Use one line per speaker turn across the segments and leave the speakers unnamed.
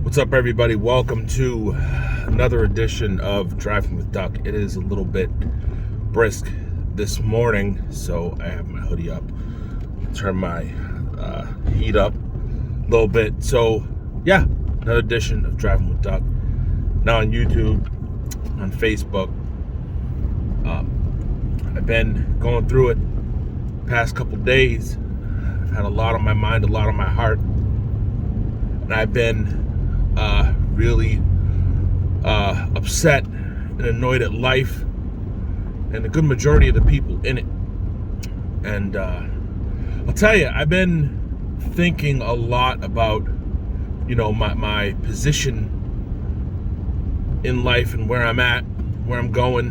What's up, everybody? Welcome to another edition of Driving with Duck. It is a little bit brisk this morning, so I have my hoodie up. Turn my heat up a little bit. So, yeah, another edition of Driving with Duck. Now on YouTube, on Facebook. I've been going through it past couple days. I've had a lot on my mind, a lot on my heart, and I've been really upset and annoyed at life and a good majority of the people in it. And I'll tell you, I've been thinking a lot about, my position in life and where I'm at, where I'm going,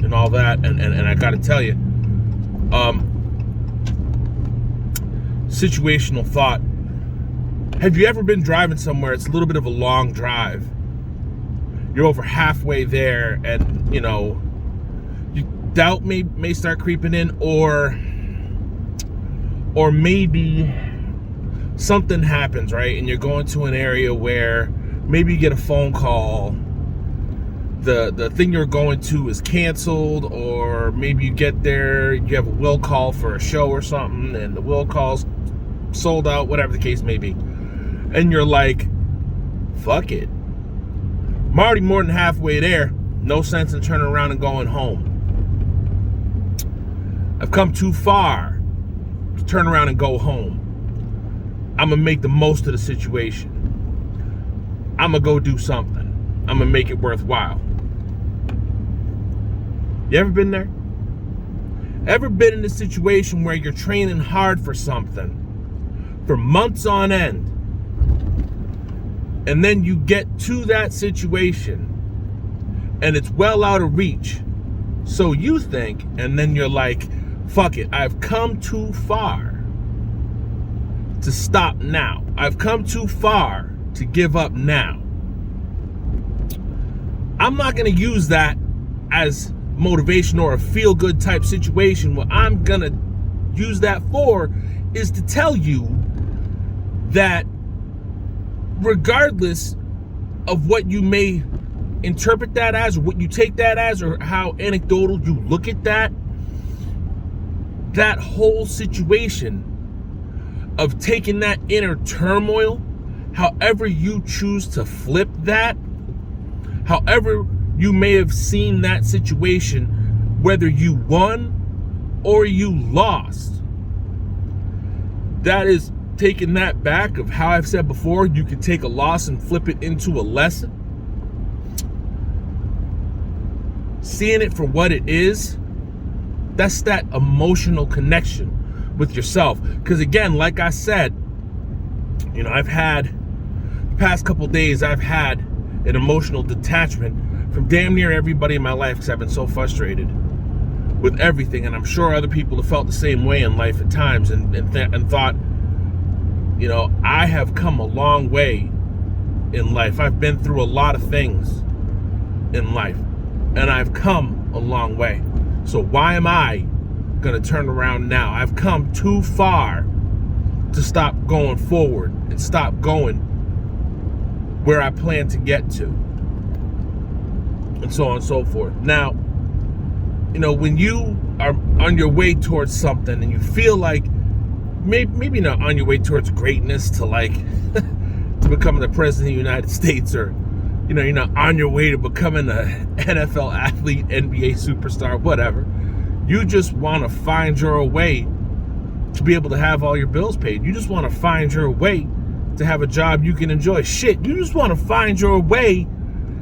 and all that. And I got to tell you, situational thought. Have you ever been driving somewhere? It's a little bit of a long drive. You're over halfway there, and you doubt may start creeping in, or maybe something happens, right? And you're going to an area where maybe you get a phone call. The thing you're going to is canceled, or maybe you get there, you have a will call for a show or something, and the will call's sold out, whatever the case may be. And you're like, fuck it. I'm already more than halfway there. No sense in turning around and going home. I've come too far to turn around and go home. I'm going to make the most of the situation. I'm going to go do something. I'm going to make it worthwhile. You ever been there? Ever been in a situation where you're training hard for something for months on end, and then you get to that situation and it's well out of reach? So you think, and then you're like, fuck it, I've come too far to stop now. I've come too far to give up now. I'm not going to use that as motivation or a feel-good type situation. What I'm going to use that for is to tell you that regardless of what you may interpret that as, or what you take that as, or how anecdotal you look at that whole situation of taking that inner turmoil, however you choose to flip that, however you may have seen that situation, whether you won or you lost, that is taking that back of how I've said before, you can take a loss and flip it into a lesson. Seeing it for what it is, that's that emotional connection with yourself. Because again, like I said, I've had the past couple days, I've had an emotional detachment from damn near everybody in my life because I've been so frustrated with everything. And I'm sure other people have felt the same way in life at times and thought, I have come a long way in life. I've been through a lot of things in life, and I've come a long way. So why am I going to turn around now? I've come too far to stop going forward and stop going where I plan to get to, and so on and so forth. Now, when you are on your way towards something and you feel like maybe not on your way towards greatness to to becoming the president of the United States, or you're not on your way to becoming an NFL athlete, NBA superstar, whatever. You just want to find your way to be able to have all your bills paid. You just want to find your way to have a job you can enjoy. Shit, you just want to find your way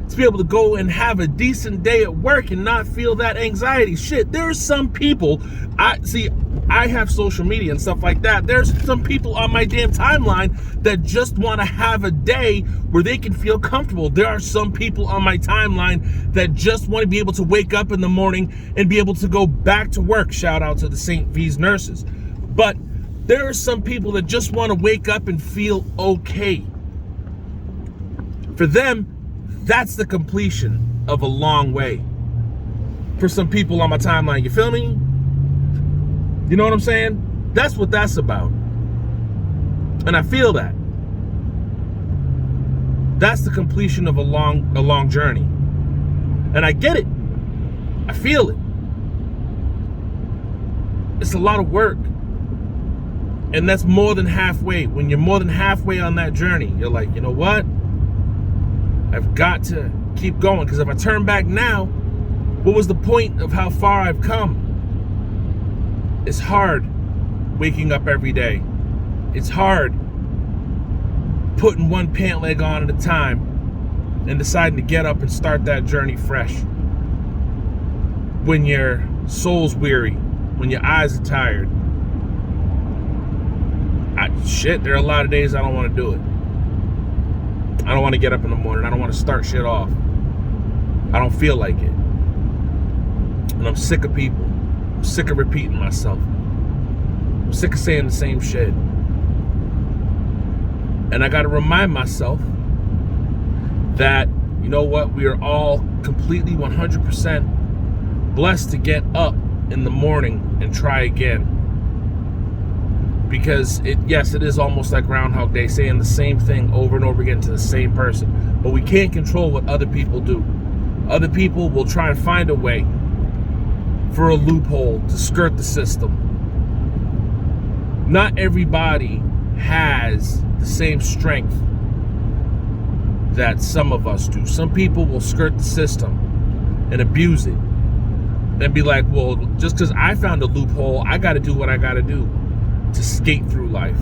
to be able to go and have a decent day at work and not feel that anxiety. Shit, there's some people, I have social media and stuff like that. There's some people on my damn timeline that just want to have a day where they can feel comfortable. There are some people on my timeline that just want to be able to wake up in the morning and be able to go back to work. Shout out to the St. V's nurses. But there are some people that just want to wake up and feel okay. For them, that's the completion of a long way. For some people on my timeline, you feel me? You know what I'm saying? That's what that's about. And I feel that. That's the completion of a long journey. And I get it. I feel it. It's a lot of work. And that's more than halfway. When you're more than halfway on that journey, you're like, you know what? I've got to keep going. Because if I turn back now, what was the point of how far I've come? It's hard waking up every day. It's hard putting one pant leg on at a time and deciding to get up and start that journey fresh. When your soul's weary, when your eyes are tired. There are a lot of days I don't want to do it. I don't want to get up in the morning. I don't want to start shit off. I don't feel like it. And I'm sick of people. I'm sick of repeating myself. I'm sick of saying the same shit. And I got to remind myself that, you know what, we are all completely 100% blessed to get up in the morning and try again. Because it is almost like Groundhog Day, saying the same thing over and over again to the same person. But we can't control what other people do. Other people will try and find a way for a loophole to skirt the system. Not everybody has the same strength that some of us do. Some people will skirt the system and abuse it and be like, well, just because I found a loophole, I got to do what I got to do to skate through life.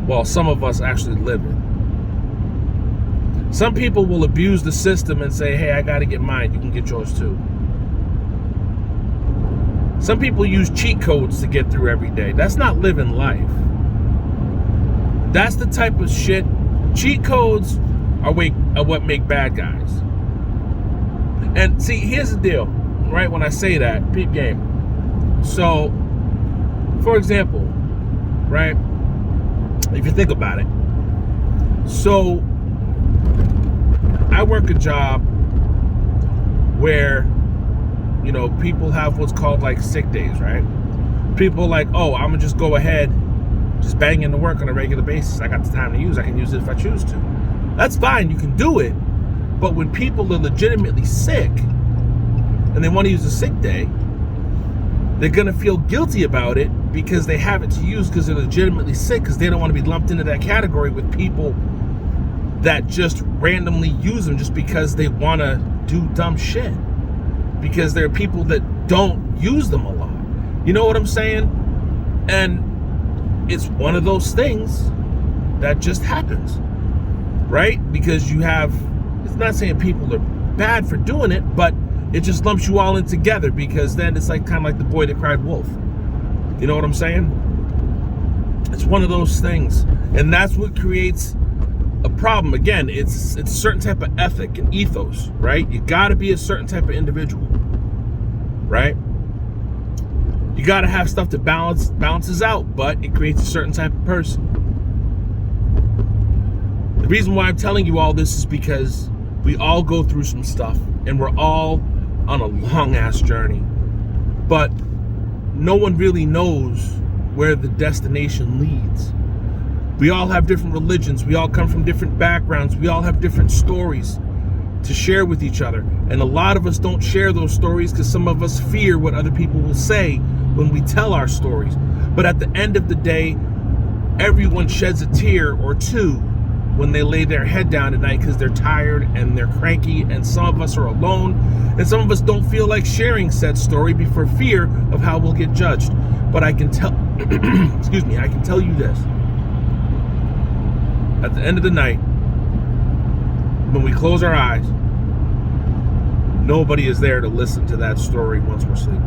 While some of us actually live it. Some people will abuse the system and say, hey, I got to get mine, you can get yours too. Some people use cheat codes to get through every day. That's not living life. That's the type of shit. Cheat codes are what make bad guys. And see, here's the deal, right? When I say that, peep game. So, for example, right? If you think about it. So, I work a job where, you know, people have what's called like sick days, right? People are like, oh, I'm gonna just go ahead, just bang into work on a regular basis. I got the time to use. I can use it if I choose to. That's fine. You can do it. But when people are legitimately sick and they want to use a sick day, they're gonna feel guilty about it because they have it to use because they're legitimately sick, because they don't want to be lumped into that category with people that just randomly use them just because they want to do dumb shit. Because there are people that don't use them a lot. You know what I'm saying? And it's one of those things that just happens, right? Because you have, it's not saying people are bad for doing it, but it just lumps you all in together, because then it's like kind of like the boy that cried wolf. You know what I'm saying? It's one of those things. And that's what creates a problem. Again, it's a certain type of ethic and ethos, right? You got to be a certain type of individual, right? You got to have stuff that balances out, but it creates a certain type of person. The reason why I'm telling you all this is because we all go through some stuff, and we're all on a long ass journey, but no one really knows where the destination leads. We all have different religions. We all come from different backgrounds. We all have different stories to share with each other. And a lot of us don't share those stories because some of us fear what other people will say when we tell our stories. But at the end of the day, everyone sheds a tear or two when they lay their head down at night because they're tired and they're cranky, and some of us are alone, and some of us don't feel like sharing said story for fear of how we'll get judged. But I can tell, excuse me, I can tell you this. At the end of the night, when we close our eyes, nobody is there to listen to that story once we're sleeping.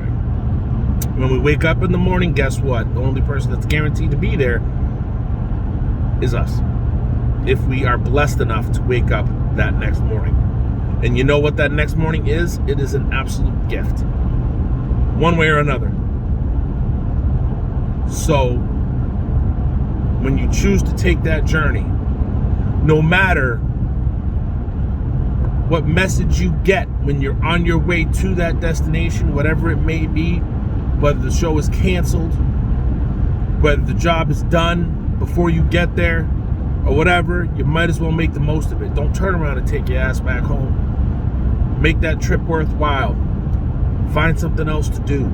When we wake up in the morning, guess what? The only person that's guaranteed to be there is us. If we are blessed enough to wake up that next morning. And you know what that next morning is? It is an absolute gift. One way or another. So, when you choose to take that journey, no matter what message you get when you're on your way to that destination, whatever it may be, whether the show is canceled, whether the job is done before you get there, or whatever, you might as well make the most of it. Don't turn around and take your ass back home. Make that trip worthwhile. Find something else to do.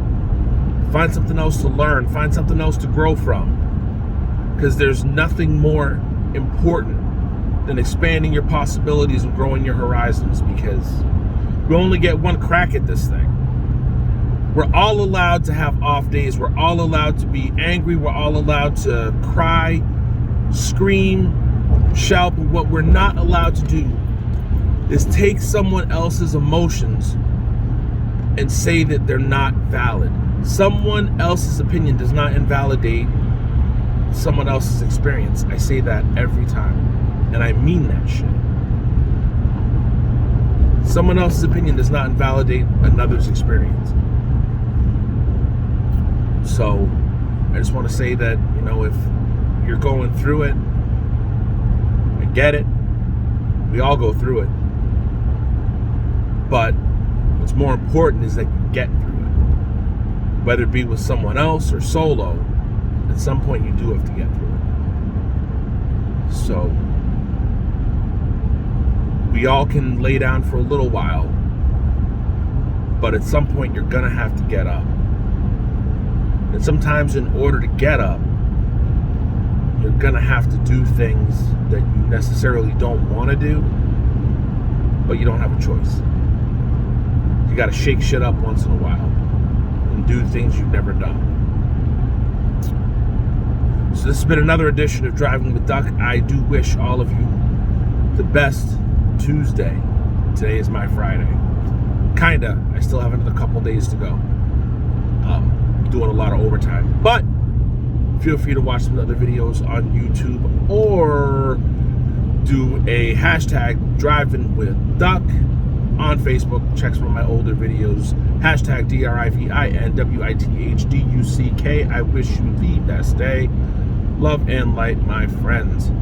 Find something else to learn. Find something else to grow from. Because there's nothing more important than expanding your possibilities and growing your horizons, because we only get one crack at this thing. We're all allowed to have off days. We're all allowed to be angry. We're all allowed to cry, scream, shout. But what we're not allowed to do is take someone else's emotions and say that they're not valid. Someone else's opinion does not invalidate someone else's experience. I say that every time, and I mean that shit. Someone else's opinion does not invalidate another's experience. So I just want to say that, you know, if you're going through it, I get it. We all go through it. But what's more important is that you get through it. Whether it be with someone else or solo, at some point you do have to get through it. So we all can lay down for a little while, but at some point you're gonna have to get up. And sometimes in order to get up, you're gonna have to do things that you necessarily don't want to do, but you don't have a choice. You gotta shake shit up once in a while and do things you've never done. So this has been another edition of Driving with Duck. I do wish all of you the best Tuesday. Today is my Friday. Kinda. I still have another couple days to go. Doing a lot of overtime. But feel free to watch some other videos on YouTube or do a hashtag Drivin with Duck on Facebook. Check some of my older videos. Hashtag DRIVINWITHDUCK. I wish you the best day. Love and light, my friends.